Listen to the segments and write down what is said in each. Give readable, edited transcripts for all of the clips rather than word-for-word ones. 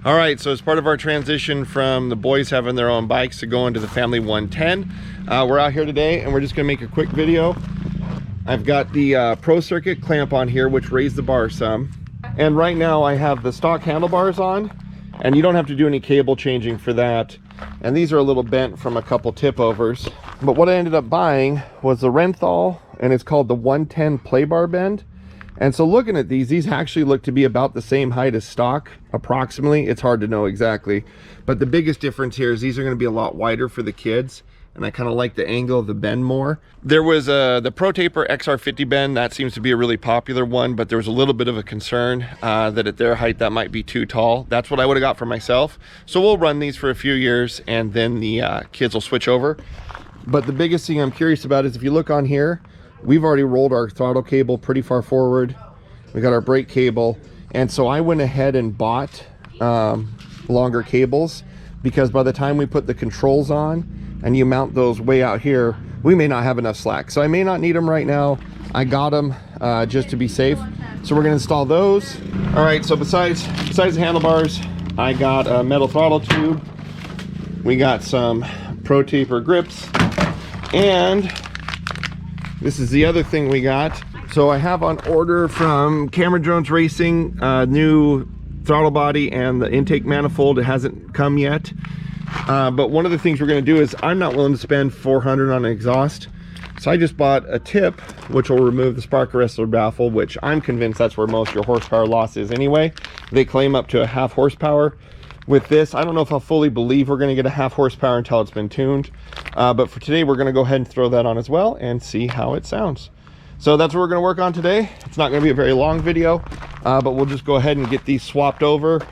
All right, so as part of our transition from the boys having their own bikes to going to the family 110, we're out here today and we're just gonna make a quick video. I've got the Pro Circuit clamp on here, which raised the bar some. And right now I have the stock handlebars on, and you don't have to do any cable changing for that. And these are a little bent from a couple tip overs. But what I ended up buying was the Renthal, and it's called the 110 Playbar bend. And so looking at these actually look to be about the same height as stock, approximately. It's hard to know exactly. But the biggest difference here is these are gonna be a lot wider for the kids. And I kind of like the angle of the bend more. There was the protaper XR50 bend. That seems to be a really popular one, but there was a little bit of a concern that at their height that might be too tall. That's what I would have got for myself. So we'll run these for a few years and then the kids will switch over. But the biggest thing I'm curious about is if you look on here, we've already rolled our throttle cable pretty far forward. We got our brake cable. And so I went ahead and bought longer cables, because by the time we put the controls on and you mount those way out here, we may not have enough slack. So I may not need them right now. I got them just to be safe. So we're gonna install those. All right, so besides the handlebars, I got a metal throttle tube. We got some protaper grips, and this is the other thing we got. So I have on order from Camera Drones Racing, new throttle body and the intake manifold. It hasn't come yet. But one of the things we're going to do is I'm not willing to spend $400 on an exhaust. So I just bought a tip, which will remove the spark arrestor baffle, which I'm convinced that's where most of your horsepower loss is anyway. They claim up to a 1/2 horsepower. With this, I don't know if I'll fully believe we're going to get a 1/2 horsepower until it's been tuned. But for today, we're going to go ahead and throw that on as well and see how it sounds. So that's what we're going to work on today. It's not going to be a very long video, but we'll just go ahead and get these swapped over.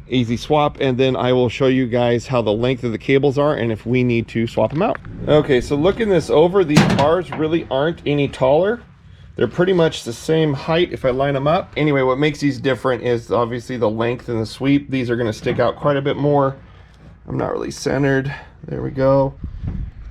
Easy swap, and then I will show you guys how the length of the cables are and if we need to swap them out. Okay, so looking this over, these bars really aren't any taller. They're pretty much the same height if I line them up. Anyway, what makes these different is obviously the length and the sweep. These are going to stick out quite a bit more. I'm not really centered. There we go.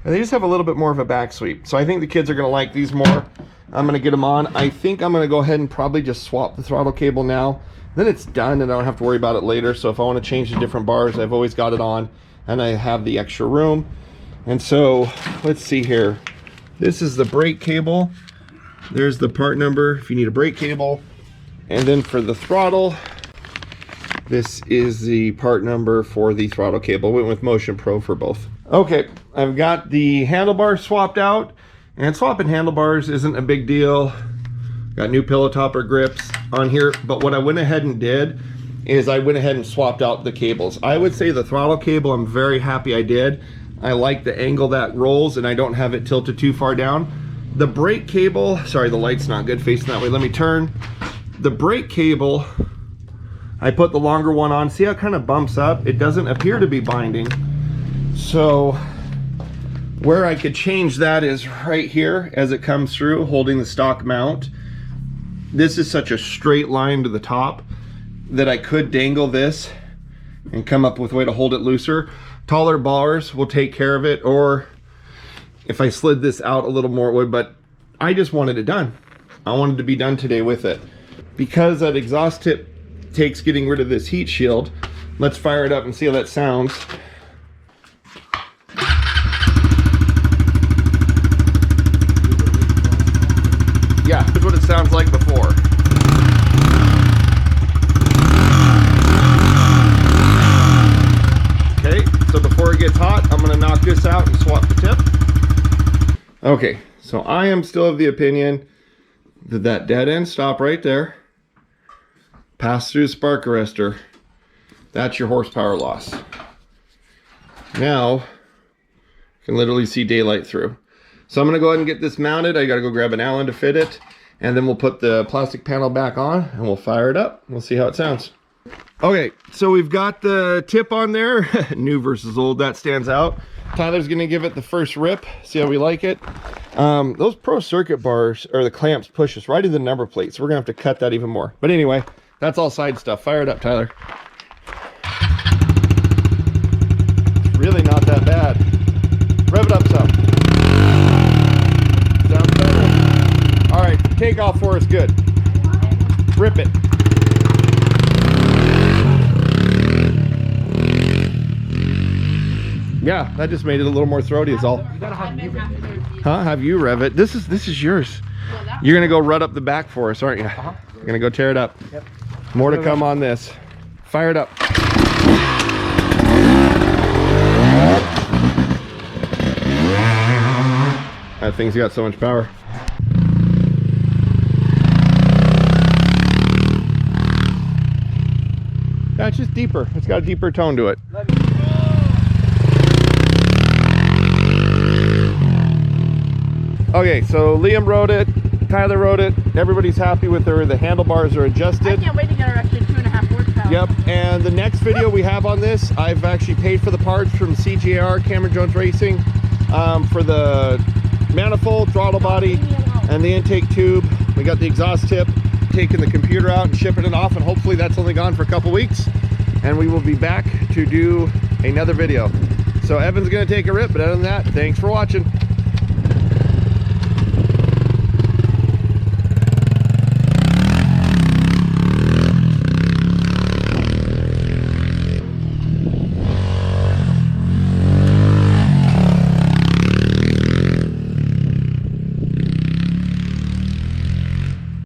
And they just have a little bit more of a back sweep. So I think the kids are going to like these more. I'm going to get them on. I think I'm going to go ahead and probably just swap the throttle cable now. Then it's done and I don't have to worry about it later. So if I want to change the different bars, I've always got it on and I have the extra room. And so let's see here. This is the brake cable. There's the part number if you need a brake cable. And then for the throttle, this is the part number for the throttle cable. Went with Motion Pro for both. Okay, I've got the handlebars swapped out, and swapping handlebars isn't a big deal. Got new pillow topper grips on here, but what I went ahead and did is I went ahead and swapped out the cables. I would say the throttle cable, I'm very happy I did. I like the angle that rolls and I don't have it tilted too far down. The brake cable, sorry, the light's not good facing that way. Let me turn. The brake cable, I put the longer one on. See how it kind of bumps up? It doesn't appear to be binding. So where I could change that is right here as it comes through, holding the stock mount. This is such a straight line to the top that I could dangle this and come up with a way to hold it looser. Taller bars will take care of it, or if I slid this out a little more it would, but I just wanted it done. I wanted to be done today with it. Because that exhaust tip takes getting rid of this heat shield, let's fire it up and see how that sounds. Yeah, that's what it sounds like before. Okay, so before it gets hot, I'm gonna knock this out and swap the tip. Okay, so I am still of the opinion that that dead end stop right there, pass through the spark arrestor, that's your horsepower loss. Now, you can literally see daylight through. So I'm gonna go ahead and get this mounted. I gotta go grab an Allen to fit it, and then we'll put the plastic panel back on and we'll fire it up. We'll see how it sounds. Okay, so we've got the tip on there. New versus old, that stands out. Tyler's gonna give it the first rip, see how we like it. Those Pro Circuit bars, or the clamps, push us right into the number plate, so we're gonna have to cut that even more. But anyway, that's all side stuff. Fire it up, Tyler. It's really not that bad. Rev it up some. Sounds better. All right, takeoff for us, good. Rip it. Yeah, that just made it a little more throaty is all. You gotta have me rev it. Huh? Have you rev it? This is yours. You're gonna go rut up the back for us, aren't you? You're gonna go tear it up. Yep. More to come on this. Fire it up. That thing's got so much power. That's just deeper. It's got a deeper tone to it. Okay, so Liam rode it, Tyler rode it. Everybody's happy with her. The handlebars are adjusted. I can't wait to get her extra 2.5 horsepower. Yep, and the next video we have on this, I've actually paid for the parts from CGR, Cameron Jones Racing, for the manifold, throttle body, and the intake tube. We got the exhaust tip, taking the computer out and shipping it off, and hopefully that's only gone for a couple weeks, and we will be back to do another video. So Evan's gonna take a rip, but other than that, thanks for watching.